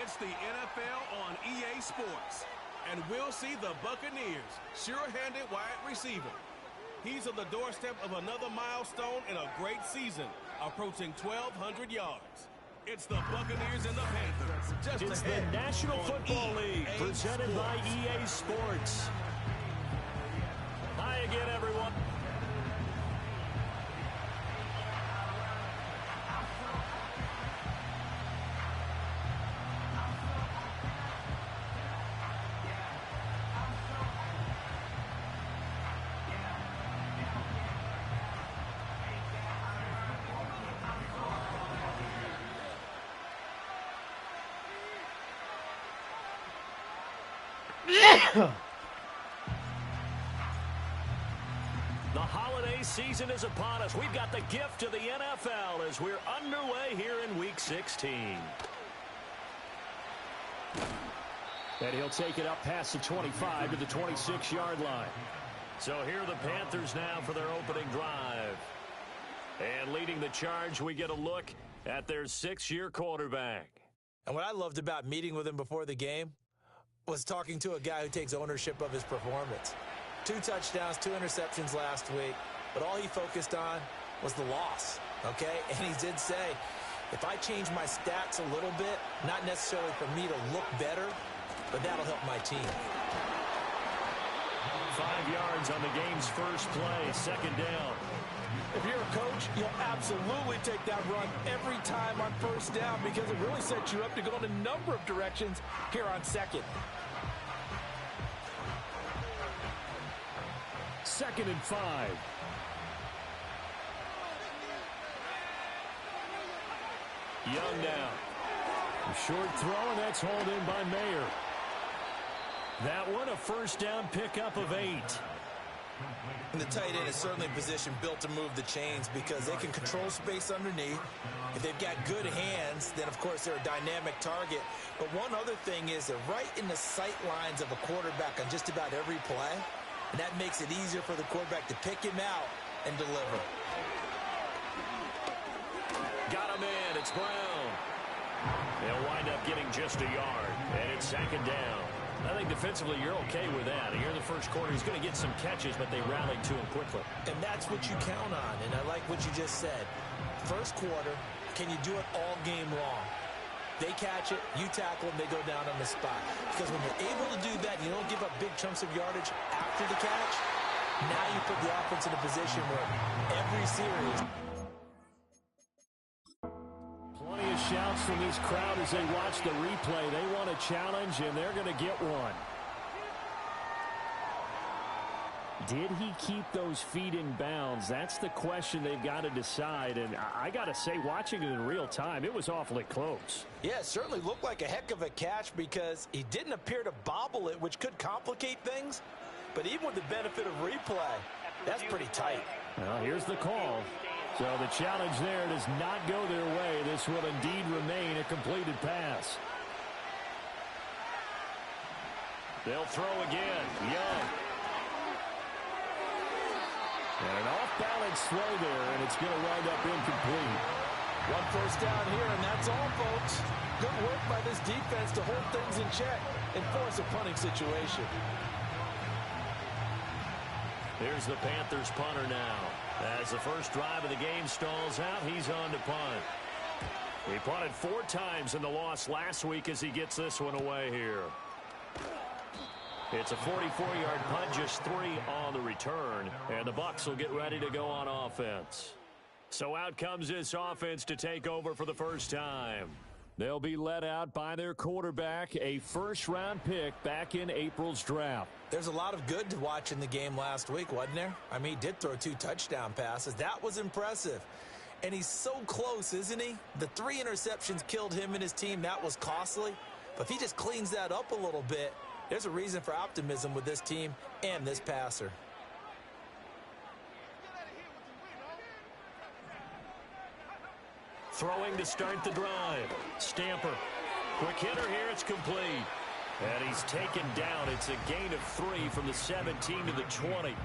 It's the NFL on EA Sports. And we'll see the Buccaneers sure-handed wide receiver. He's on the doorstep of another milestone in a great season, approaching 1,200 yards. It's the Buccaneers and the Panthers. It's the National Football League, presented by EA Sports. Hi again, everyone. The holiday season is upon us. We've got the gift of the NFL as we're underway here in Week 16. And he'll take it up past the 25 to the 26-yard line. So here are the Panthers now for their opening drive. And leading the charge, we get a look at their 6-year quarterback. And what I loved about meeting with him before the game was talking to a guy who takes ownership of his performance. 2 touchdowns, 2 interceptions last week, but all he focused on was the loss, okay? And he did say, if I change my stats a little bit, not necessarily for me to look better, but that'll help my team. 5 yards on the game's first play, second down. If you're a coach, you'll absolutely take that run every time on first down because it really sets you up to go in a number of directions here on second. 2nd and 5. Young now. A short throw, and that's hauled in by Mayer. That one, a first down pickup of 8. And the tight end is certainly a position built to move the chains because they can control space underneath. If they've got good hands, then, of course, they're a dynamic target. But one other thing is they're right in the sight lines of a quarterback on just about every play. And that makes it easier for the quarterback to pick him out and deliver. Got him in. It's Brown. They'll wind up getting just a yard. And it's 2nd down. I think defensively you're okay with that. Here in the first quarter, he's going to get some catches, but they rallied to him quickly. And that's what you count on. And I like what you just said. First quarter, can you do it all game long? They catch it, you tackle them, they go down on the spot. Because when you're able to do that, you don't give up big chunks of yardage after the catch. Now you put the offense in a position where every series. Plenty of shouts from this crowd as they watch the replay. They want a challenge, and they're going to get one. Did he keep those feet in bounds? That's the question they've got to decide. And I got to say, watching it in real time, it was awfully close. Yeah, it certainly looked like a heck of a catch because he didn't appear to bobble it, which could complicate things. But even with the benefit of replay, that's pretty tight. Well, here's the call. So the challenge there does not go their way. This will indeed remain a completed pass. They'll throw again. Young. And an off-balance throw there, and it's going to wind up incomplete. 1 first down here, and that's all, folks. Good work by this defense to hold things in check and force a punting situation. Here's the Panthers punter now. As the first drive of the game stalls out, he's on to punt. He punted 4 times in the loss last week as he gets this one away here. It's a 44-yard punt, just 3 on the return, and the Bucs will get ready to go on offense. So out comes this offense to take over for the first time. They'll be led out by their quarterback, a first-round pick back in April's draft. There's a lot of good to watch in the game last week, wasn't there? I mean, he did throw 2 touchdown passes. That was impressive. And he's so close, isn't he? The 3 interceptions killed him and his team. That was costly. But if he just cleans that up a little bit, there's a reason for optimism with this team and this passer. Throwing to start the drive. Stamper. Quick hitter here. It's complete. And he's taken down. It's a gain of 3 from the 17 to the 20.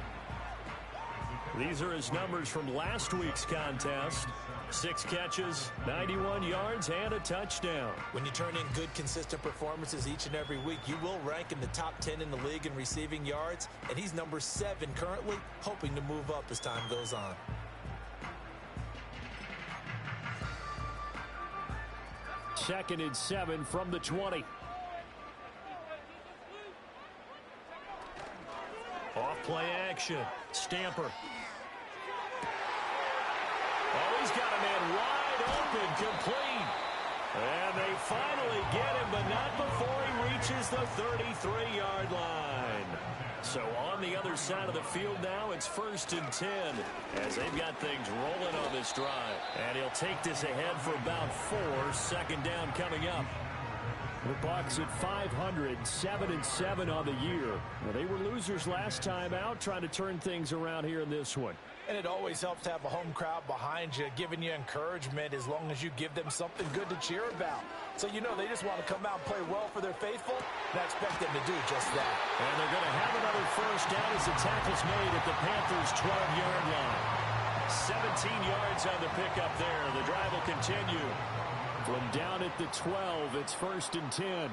These are his numbers from last week's contest. 6 catches, 91 yards, and a touchdown. When you turn in good, consistent performances each and every week, you will rank in the top 10 in the league in receiving yards, and he's number 7 currently, hoping to move up as time goes on. Second and 7 from the 20. Off play action. Stamper. Oh, he's got a man wide open, complete. And they finally get him, but not before he reaches the 33-yard line. So on the other side of the field now, it's 1st and 10 as they've got things rolling on this drive. And he'll take this ahead for about 4. Second down coming up. The Bucs at 500, 7-7 on the year. Well, they were losers last time out, trying to turn things around here in this one. And it always helps to have a home crowd behind you, giving you encouragement as long as you give them something good to cheer about. So you know they just want to come out and play well for their faithful, and I expect them to do just that. And they're going to have another first down as the tackle's made at the Panthers' 12-yard line. 17 yards on the pickup there. The drive will continue. From down at the 12, it's 1st and 10.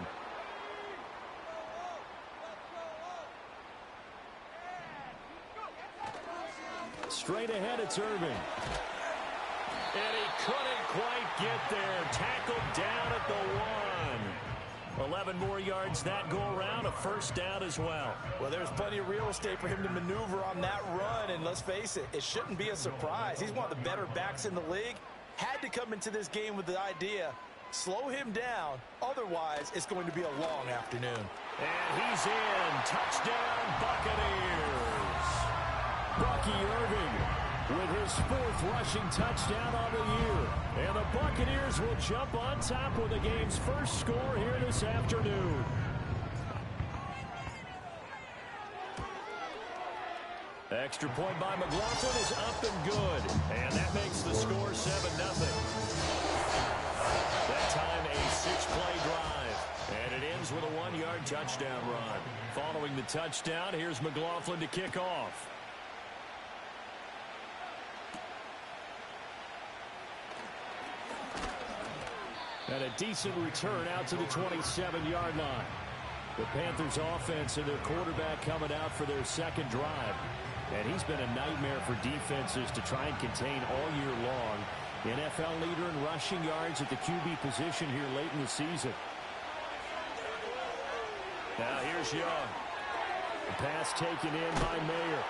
Straight ahead, it's Irving. And he couldn't quite get there. Tackled down at the 1. 11 more yards that go around, a first down as well. Well, there's plenty of real estate for him to maneuver on that run, and let's face it, it shouldn't be a surprise. He's one of the better backs in the league. Had to come into this game with the idea, slow him down, otherwise it's going to be a long afternoon. And he's in. Touchdown, Buccaneers. Bucky Irving with his 4th rushing touchdown on the year. And the Buccaneers will jump on top with the game's first score here this afternoon. Extra point by McLaughlin is up and good. And that makes the score 7-0. That time a 6-play drive. And it ends with a 1-yard touchdown run. Following the touchdown, here's McLaughlin to kick off. And a decent return out to the 27-yard line. The Panthers offense and their quarterback coming out for their second drive. And he's been a nightmare for defenses to try and contain all year long. NFL leader in rushing yards at the QB position here late in the season. Now here's Young. The pass taken in by Mayer.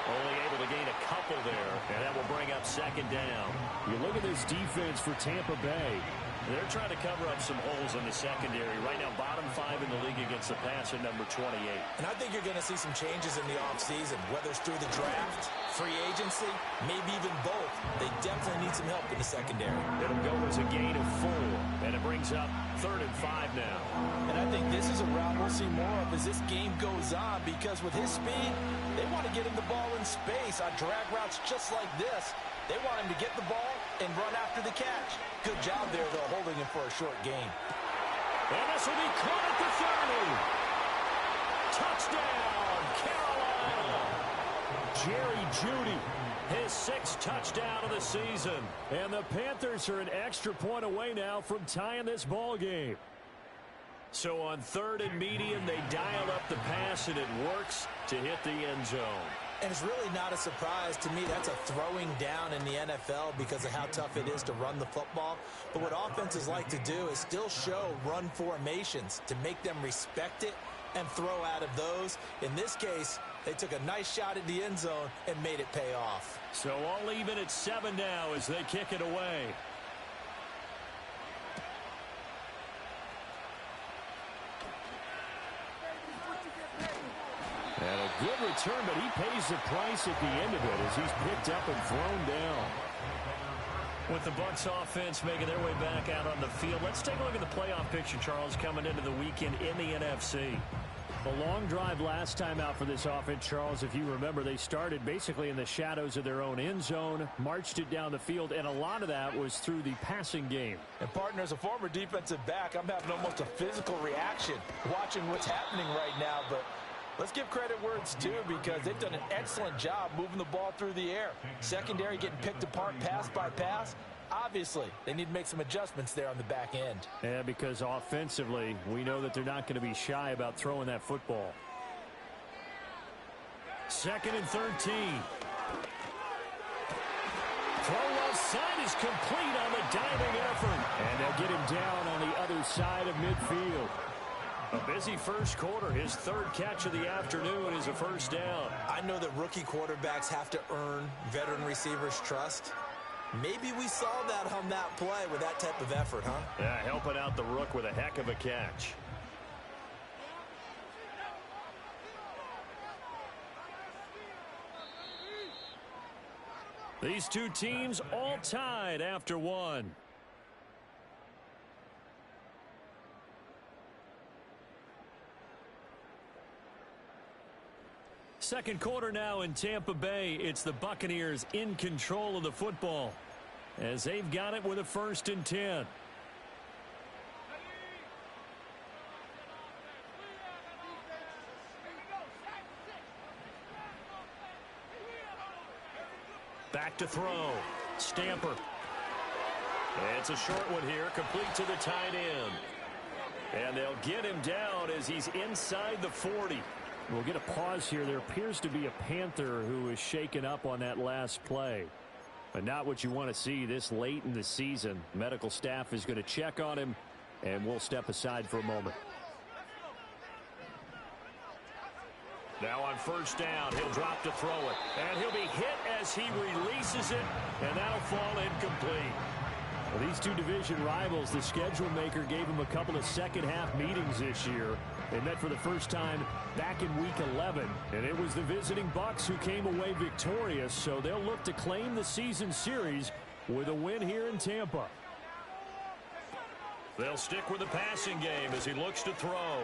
Only able to gain a couple there, and that will bring up second down. You look at this defense for Tampa Bay. They're trying to cover up some holes in the secondary. Right now, bottom 5 in the league against the pass at number 28. And I think you're going to see some changes in the offseason, whether it's through the draft, free agency, maybe even both. They definitely need some help in the secondary. It'll go as a gain of 4, and it brings up 3rd and 5 now. And I think this is a route we'll see more of as this game goes on, because with his speed, they want to get him the ball in space on drag routes just like this. They want him to get the ball and run after the catch. Good job there, though, holding him for a short gain. And this will be caught at the 30. Touchdown, Carolina. Jerry Jeudy, his 6th touchdown of the season. And the Panthers are an extra point away now from tying this ball game. So on 3rd and medium, they dial up the pass, and it works to hit the end zone. And it's really not a surprise to me. That's a throwing down in the NFL because of how tough it is to run the football. But what offenses like to do is still show run formations to make them respect it and throw out of those. In this case, they took a nice shot at the end zone and made it pay off. So all even at 7 now as they kick it away. And a good return, but he pays the price at the end of it as he's picked up and thrown down. With the Bucs offense making their way back out on the field, let's take a look at the playoff picture, Charles, coming into the weekend in the NFC. A long drive last time out for this offense, Charles. If you remember, they started basically in the shadows of their own end zone, marched it down the field, and a lot of that was through the passing game. And, partner, as a former defensive back, I'm having almost a physical reaction watching what's happening right now, but Let's give credit where it's due because they've done an excellent job moving the ball through the air. Secondary getting picked apart pass by pass. Obviously, they need to make some adjustments there on the back end. Yeah, because offensively, we know that they're not going to be shy about throwing that football. 2nd and 13. Throw left side is complete on the diving effort. And they'll get him down on the other side of midfield. A busy first quarter. His 3rd catch of the afternoon is a first down. I know that rookie quarterbacks have to earn veteran receivers' trust. Maybe we saw that on that play with that type of effort, huh? Yeah, helping out the rook with a heck of a catch. These two teams all tied after one. Second quarter now in Tampa Bay. It's the Buccaneers in control of the football as they've got it with a 1st and 10. Back to throw. Stamper. It's a short one here, complete to the tight end. And they'll get him down as he's inside the 40. We'll get a pause here. There appears to be a Panther who is shaken up on that last play. But not what you want to see this late in the season. Medical staff is going to check on him, and we'll step aside for a moment. Now on 1st down, he'll drop to throw it. And he'll be hit as he releases it, and that'll fall incomplete. Well, these two division rivals, the schedule maker gave them a couple of second-half meetings this year. They met for the first time back in Week 11, and it was the visiting Bucs who came away victorious, so they'll look to claim the season series with a win here in Tampa. They'll stick with the passing game as he looks to throw.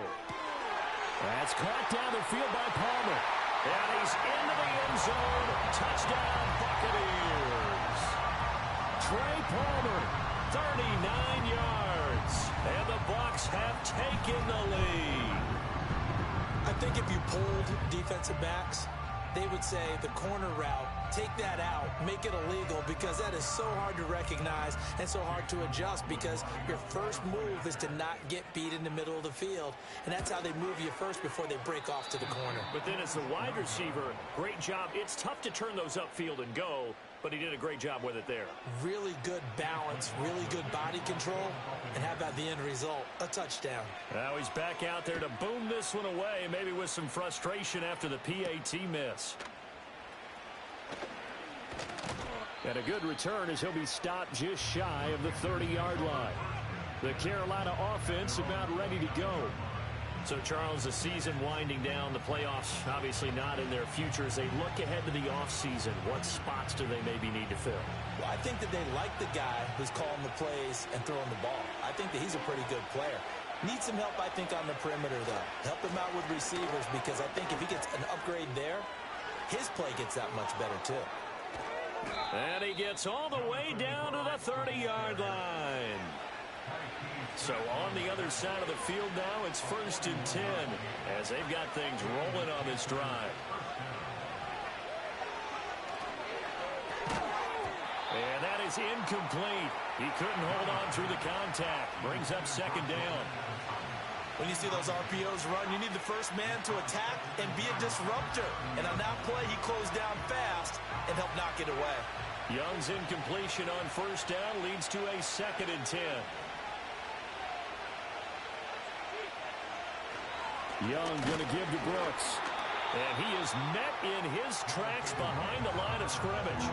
That's caught down the field by Palmer. And he's into the end zone. Touchdown, Buccaneers. Trey Palmer, 39 yards. And the Bucs have taken the lead. I think if you polled defensive backs, they would say the corner route, take that out, make it illegal, because that is so hard to recognize and so hard to adjust, because your first move is to not get beat in the middle of the field, and that's how they move you first before they break off to the corner. But then as the wide receiver, great job. It's tough to turn those upfield and go, but he did a great job with it there. Really good balance, really good body control, and how about the end result? A touchdown. Now he's back out there to boom this one away, maybe with some frustration after the PAT miss. And a good return as he'll be stopped just shy of the 30-yard line. The Carolina offense about ready to go. So, Charles, the season winding down, the playoffs obviously not in their future. As they look ahead to the offseason, what spots do they maybe need to fill? Well, I think that they like the guy who's calling the plays and throwing the ball. I think that he's a pretty good player. Needs some help, I think, on the perimeter, though. Help him out with receivers, because I think if he gets an upgrade there, his play gets that much better, too. And he gets all the way down to the 30-yard line. So on the other side of the field now, it's 1st and 10 as they've got things rolling on this drive. And that is incomplete. He couldn't hold on through the contact. Brings up 2nd down. When you see those RPOs run, you need the first man to attack and be a disruptor. And on that play, he closed down fast and helped knock it away. Young's incompletion on 1st down leads to a 2nd and 10. Young going to give to Brooks. And he is met in his tracks behind the line of scrimmage.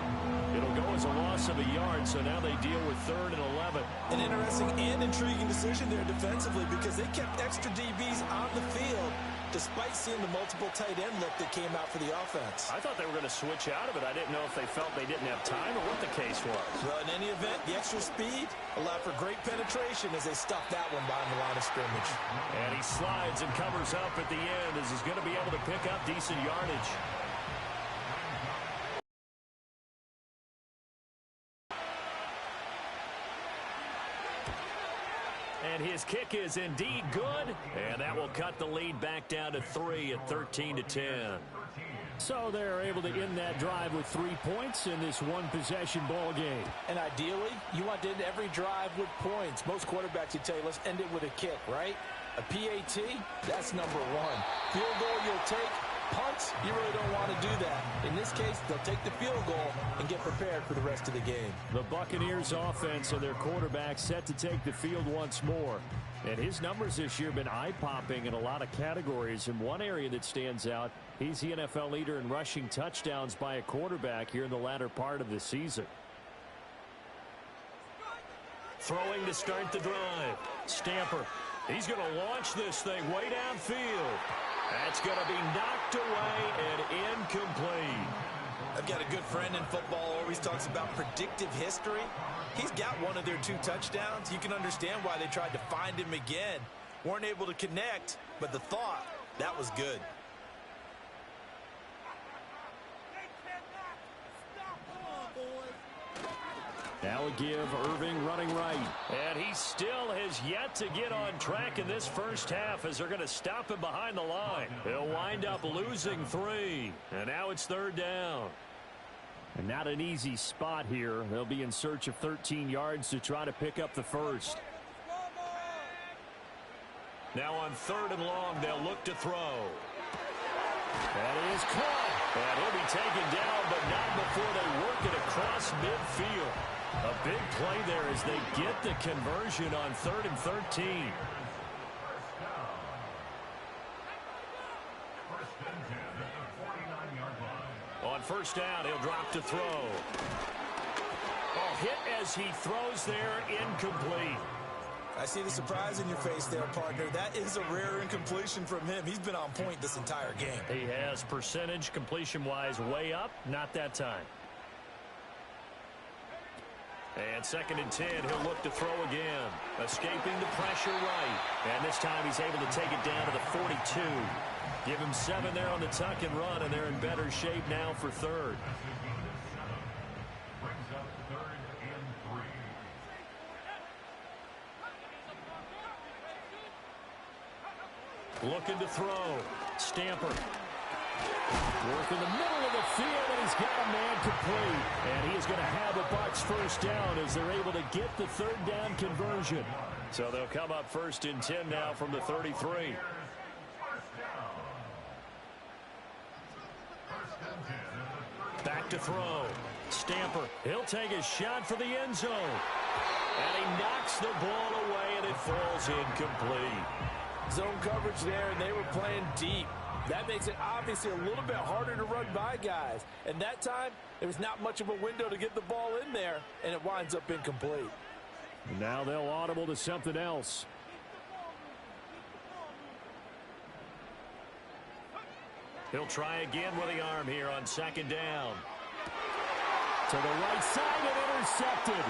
It'll go as a loss of a yard, so now they deal with 3rd and 11. An interesting and intriguing decision there defensively, because they kept extra DBs on the field despite seeing the multiple tight end look that came out for the offense. I thought they were going to switch out of it. I didn't know if they felt they didn't have time or what the case was. Well, in any event, the extra speed allowed for great penetration as they stuffed that one behind the line of scrimmage. And he slides and covers up at the end as he's going to be able to pick up decent yardage. And his kick is indeed good, and that will cut the lead back down to 3 at 13-10. So they're able to end that drive with 3 points in this one-possession ball game. And ideally, you want to end every drive with points. Most quarterbacks would tell you, let's end it with a kick, right? A PAT, that's number one. Field goal you'll take. Punts, you really don't want to do that. In this case, they'll take the field goal and get prepared for the rest of the game. The Buccaneers offense and their quarterback set to take the field once more. And his numbers this year have been eye-popping in a lot of categories. In one area that stands out, he's the NFL leader in rushing touchdowns by a quarterback here in the latter part of the season. Throwing to start the drive. Stamper. He's going to launch this thing way downfield. That's going to be knocked away and incomplete. I've got a good friend in football, always talks about predictive history. He's got one of their 2 touchdowns. You can understand why they tried to find him again. Weren't able to connect, but the thought, that was good. Now a give, Irving running right. And he still has yet to get on track in this first half as they're going to stop him behind the line. He'll wind up losing 3. And now it's 3rd down. And not an easy spot here. They'll be in search of 13 yards to try to pick up the first. Now on 3rd and long, they'll look to throw. That is caught. And he'll be taken down, but not before they work it across midfield. A big play there as they get the conversion on 3rd and 13. On 1st down, he'll drop to throw. Oh, hit as he throws there, incomplete. I see the surprise in your face there, partner. That is a rare incompletion from him. He's been on point this entire game. He has percentage completion-wise way up, not that time. And 2nd and 10, he'll look to throw again. Escaping the pressure right. And this time he's able to take it down to the 42. Give him 7 there on the tuck and run, and they're in better shape now for 3rd. Looking to throw. Stamper. Work in the middle of the field, and he's got a man complete. And he is going to have a Bucs first down as they're able to get the 3rd down conversion. So they'll come up 1st and 10 now from the 33. Back to throw. Stamper. He'll take a shot for the end zone. And he knocks the ball away, and it falls incomplete. Zone coverage there, and they were playing deep. That makes it obviously a little bit harder to run by guys. And that time, there was not much of a window to get the ball in there, and it winds up incomplete. Now they'll audible to something else. He'll try again with the arm here on 2nd down. To the right side and intercepted.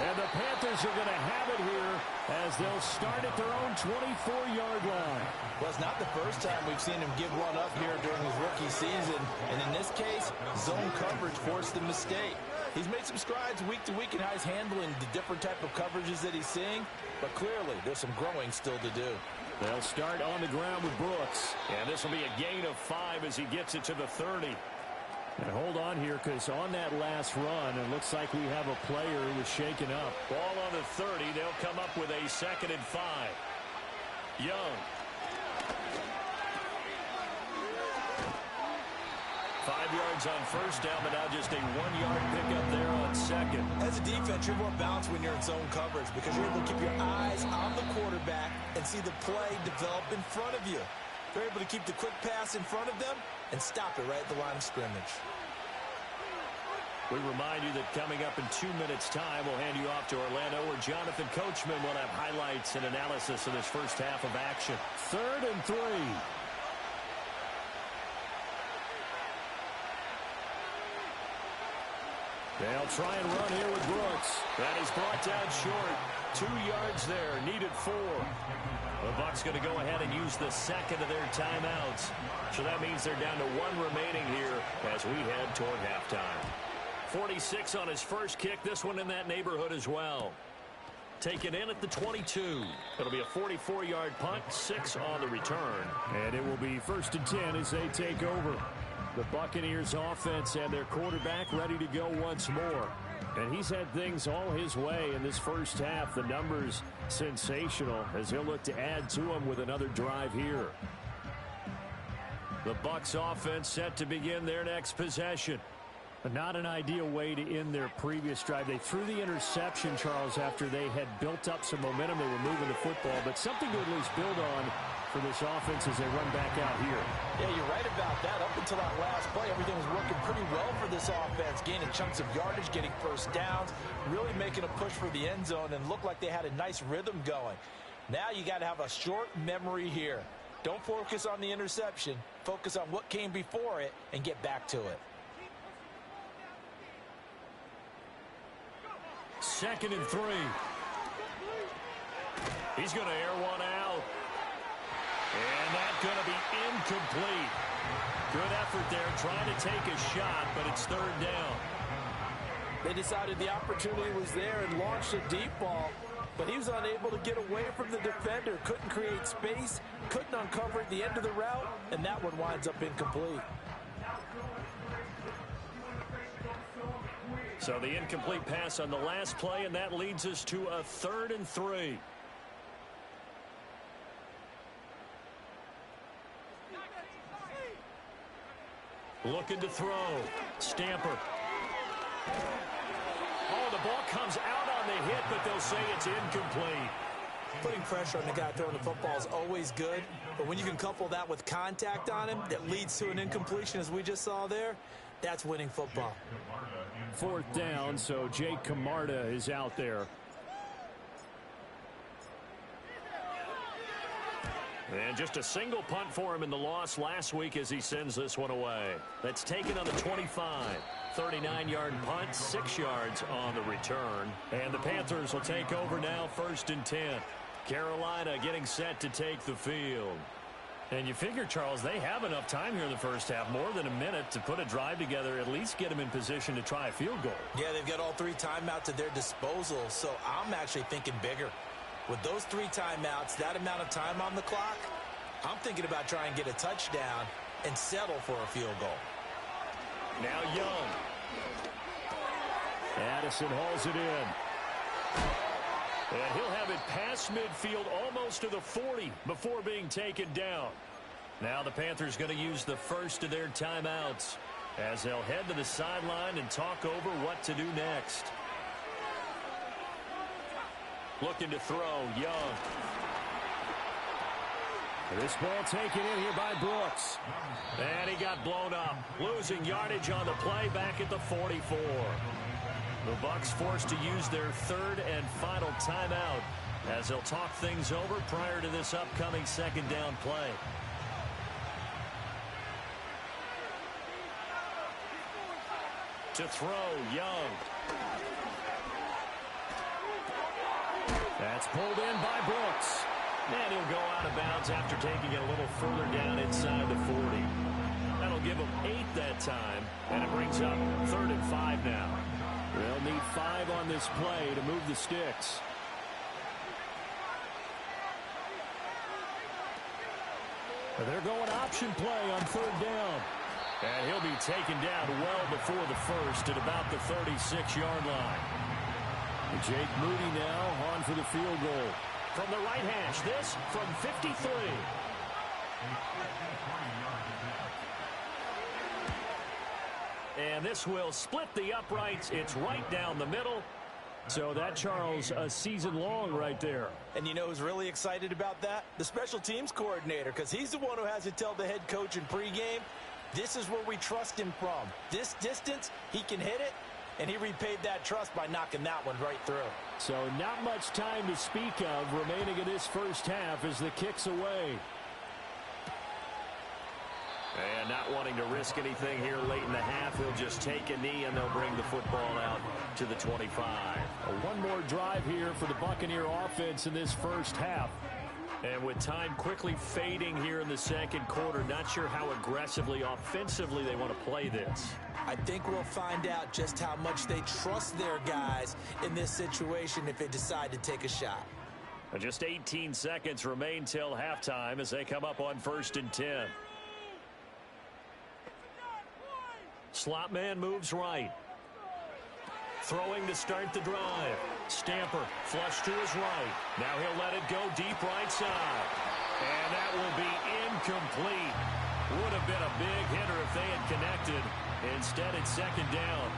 And the Panthers are going to have it here as they'll start at their own 24-yard line. Well, it's not the first time we've seen him give one up here during his rookie season. And in this case, zone coverage forced the mistake. He's made some strides week to week in how he's handling the different type of coverages that he's seeing. But clearly, there's some growing still to do. They'll start on the ground with Brooks. And this will be a gain of 5 as he gets it to the 30. And hold on here, because on that last run, it looks like we have a player who was shaken up. Ball on the 30. They'll come up with a 2nd and 5. Young. 5 yards on 1st down, but now just a 1-yard pickup there on 2nd. As a defense, you're more balanced when you're in zone coverage because you're able to keep your eyes on the quarterback and see the play develop in front of you. They're able to keep the quick pass in front of them and stop it right at the line of scrimmage. We remind you that coming up in 2 minutes' time, we'll hand you off to Orlando, where Jonathan Coachman will have highlights and analysis of this first half of action. 3rd and 3. They'll try and run here with Brooks. That is brought down short. 2 yards there, needed 4. The Bucs going to go ahead and use the 2nd of their timeouts. So that means they're down to 1 remaining here as we head toward halftime. 46 on his first kick. This one in that neighborhood as well. taken in at the 22. It'll be a 44-yard punt, 6 on the return. And it will be 1st and 10 as they take over. The Buccaneers offense and their quarterback ready to go once more. And he's had things all his way in this first half. The numbers sensational as he'll look to add to them with another drive here. The Bucs offense set to begin their next possession. But not an ideal way to end their previous drive. They threw the interception, Charles, after they had built up some momentum. They were moving the football, but something to at least build on for this offense as they run back out here. Yeah, you're right about that. Up until that last play, everything was working pretty well for this offense, gaining chunks of yardage, getting first downs, really making a push for the end zone, and looked like they had a nice rhythm going. Now you got to have a short memory here. Don't focus on the interception. Focus on what came before it and get back to it. 2nd and 3. He's going to air one out. And that's going to be incomplete. Good effort there trying to take a shot, but it's 3rd down. They decided the opportunity was there and launched a deep ball, but he was unable to get away from the defender. Couldn't create space, couldn't uncover at the end of the route, and that one winds up incomplete. So the incomplete pass on the last play, and that leads us to a 3rd and 3. Looking to throw. Stamper. Oh, the ball comes out on the hit, but they'll say it's incomplete. Putting pressure on the guy throwing the football is always good, but when you can couple that with contact on him that leads to an incompletion, as we just saw there, that's winning football. 4th down, so Jake Camarda is out there. And just a single punt for him in the loss last week as he sends this one away. That's taken on the 25. 39-yard punt, 6 yards on the return. And the Panthers will take over now, 1st and 10. Carolina getting set to take the field. And you figure, Charles, they have enough time here in the first half, more than a minute to put a drive together, at least get them in position to try a field goal. Yeah, they've got all 3 timeouts at their disposal, so I'm actually thinking bigger. With those 3 timeouts, that amount of time on the clock, I'm thinking about trying to get a touchdown and settle for a field goal. Now Young. Addison hauls it in. And he'll have it past midfield almost to the 40 before being taken down. Now the Panthers going to use the first of their timeouts as they'll head to the sideline and talk over what to do next. Looking to throw, Young. This ball taken in here by Brooks. And he got blown up. Losing yardage on the play back at the 44. The Bucs forced to use their 3rd and final timeout as they'll talk things over prior to this upcoming 2nd down play. To throw, Young. That's pulled in by Brooks. And he'll go out of bounds after taking it a little further down inside the 40. That'll give him 8 that time, and it brings up 3rd and 5 now. They'll need 5 on this play to move the sticks. They're going option play on 3rd down. And he'll be taken down well before the first at about the 36-yard line. Jake Moody now on for the field goal. From the right hash, this from 53. And this will split the uprights. It's right down the middle. So that, Charles, a season long right there. And you know who's really excited about that? The special teams coordinator, because he's the one who has to tell the head coach in pregame, this is where we trust him from. This distance, he can hit it, and he repaid that trust by knocking that one right through. So not much time to speak of remaining in this first half as the kick's away. And not wanting to risk anything here late in the half, he'll just take a knee and they'll bring the football out to the 25. One more drive here for the Buccaneer offense in this first half. And with time quickly fading here in the second quarter, not sure how aggressively, offensively they want to play this. I think we'll find out just how much they trust their guys in this situation if they decide to take a shot. And just 18 seconds remain till halftime as they come up on 1st and 10. Slot man moves right. Throwing to start the drive. Stamper flush to his right. Now he'll let it go deep right side. And that will be incomplete. Would have been a big hitter if they had connected. Instead, it's second down.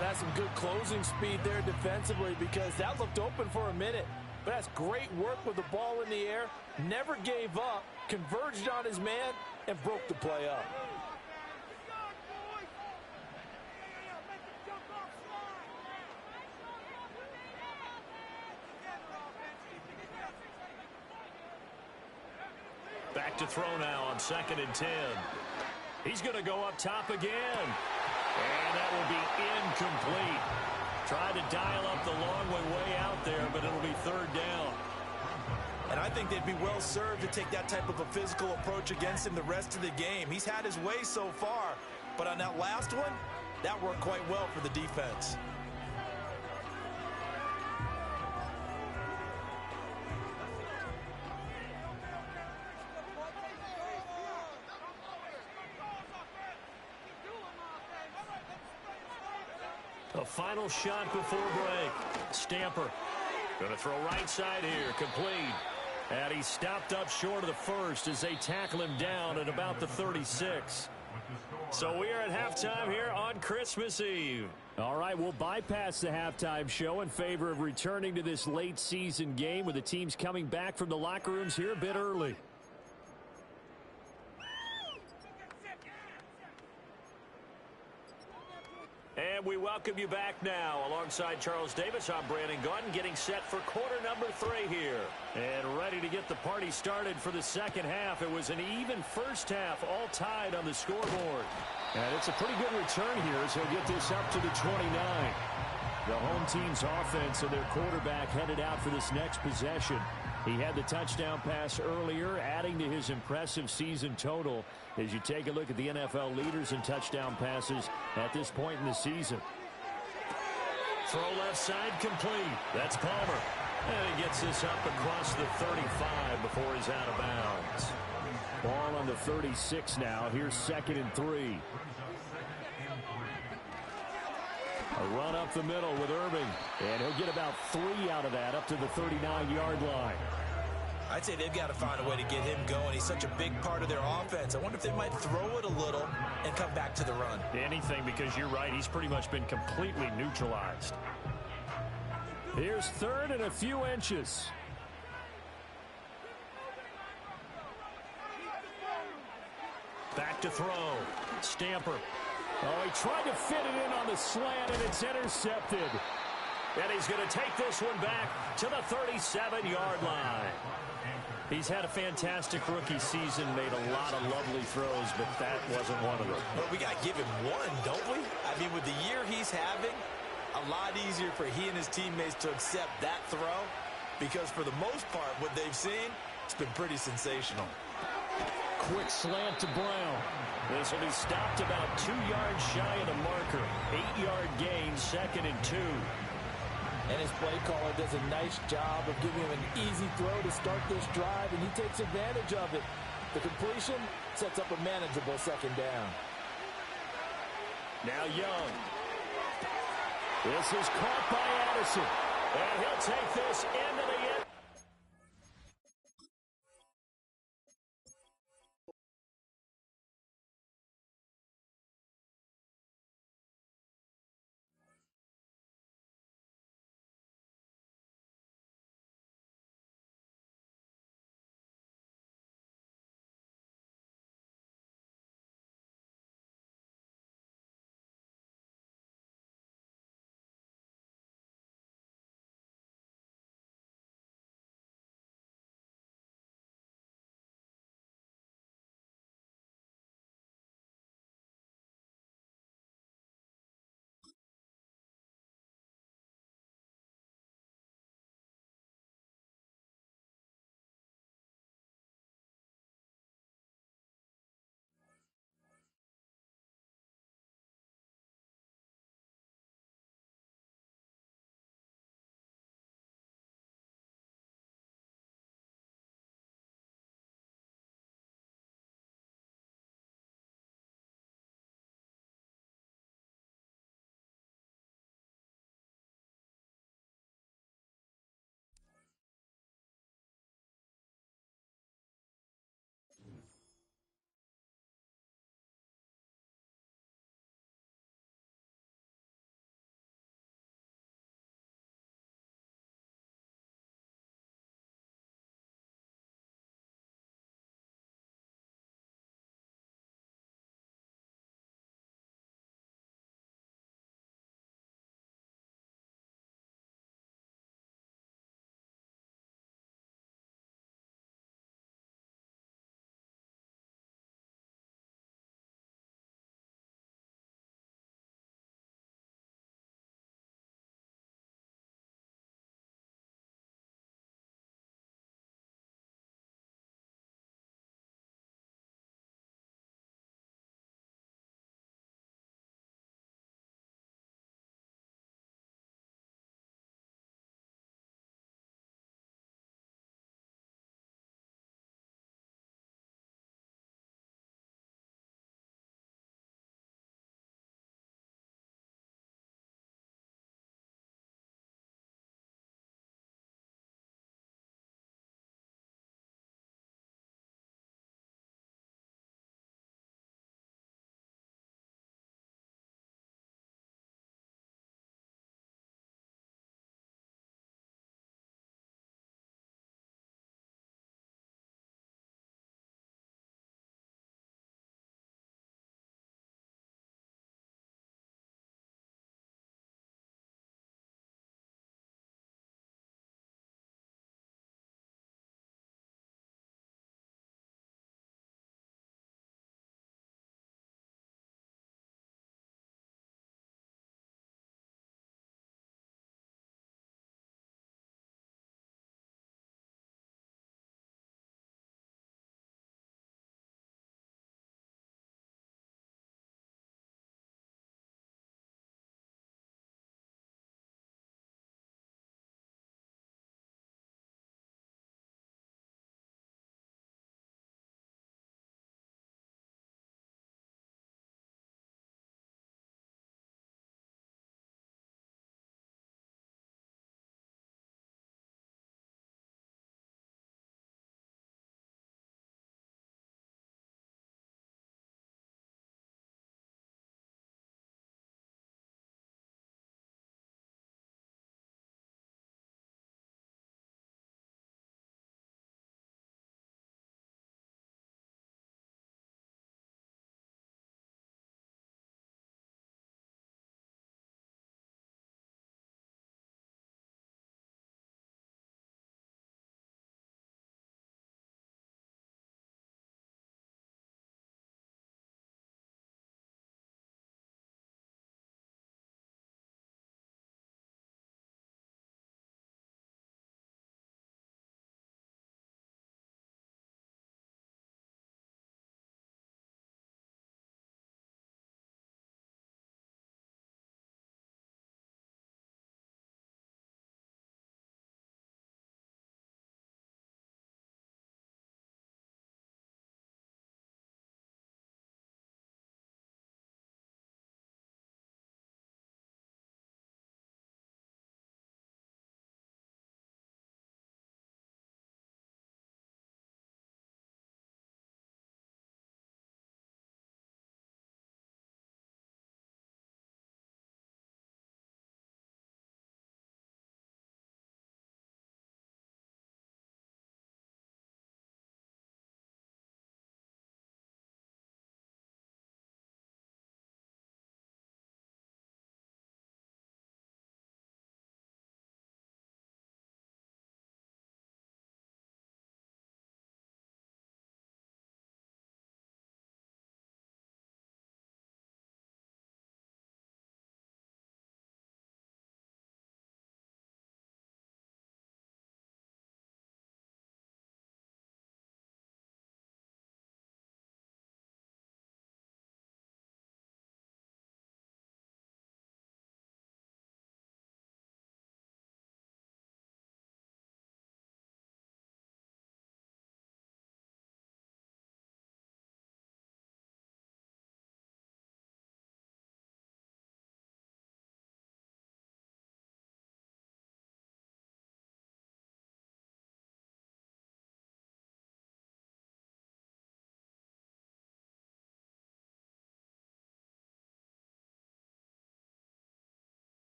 That's some good closing speed there defensively because that looked open for a minute. But that's great work with the ball in the air. Never gave up. Converged on his man and broke the play up. Back to throw now on 2nd and 10. He's going to go up top again. And that will be incomplete. Tried to dial up the long way out there, but it'll be 3rd down. And I think they'd be well served to take that type of a physical approach against him the rest of the game. He's had his way so far, but on that last one, that worked quite well for the defense. A final shot before break. Stamper going to throw right side here, complete. And he stopped up short of the first as they tackle him down at about the 36. So we are at halftime here on Christmas Eve. All right, we'll bypass the halftime show in favor of returning to this late season game with the teams coming back from the locker rooms here a bit early. And we welcome you back now. Alongside Charles Davis, I'm Brandon Gunn, getting set for quarter number 3 here. And ready to get the party started for the second half. It was an even first half, all tied on the scoreboard. And it's a pretty good return here as he'll get this up to the 29. The home team's offense and their quarterback headed out for this next possession. He had the touchdown pass earlier, adding to his impressive season total as you take a look at the NFL leaders in touchdown passes at this point in the season. Throw left side complete. That's Palmer. And he gets this up across the 35 before he's out of bounds. Ball on the 36 now. Here's 2nd and 3. A run up the middle with Irving. And he'll get about 3 out of that up to the 39-yard line. I'd say they've got to find a way to get him going. He's such a big part of their offense. I wonder if they might throw it a little and come back to the run. Anything, because you're right. He's pretty much been completely neutralized. Here's 3rd and a few inches. Back to throw. Stamper. Oh, he tried to fit it in on the slant, and it's intercepted. And he's going to take this one back to the 37-yard line. He's had a fantastic rookie season, made a lot of lovely throws, but that wasn't one of them. But we got to give him one, don't we? I mean, with the year he's having, a lot easier for he and his teammates to accept that throw because for the most part, what they've seen, it's been pretty sensational. Quick slant to Brown. This will be stopped about 2 yards shy of the marker. 8-yard gain, 2nd and 2. And his play caller does a nice job of giving him an easy throw to start this drive, and he takes advantage of it. The completion sets up a manageable 2nd down. Now Young. This is caught by Addison. And he'll take this into the end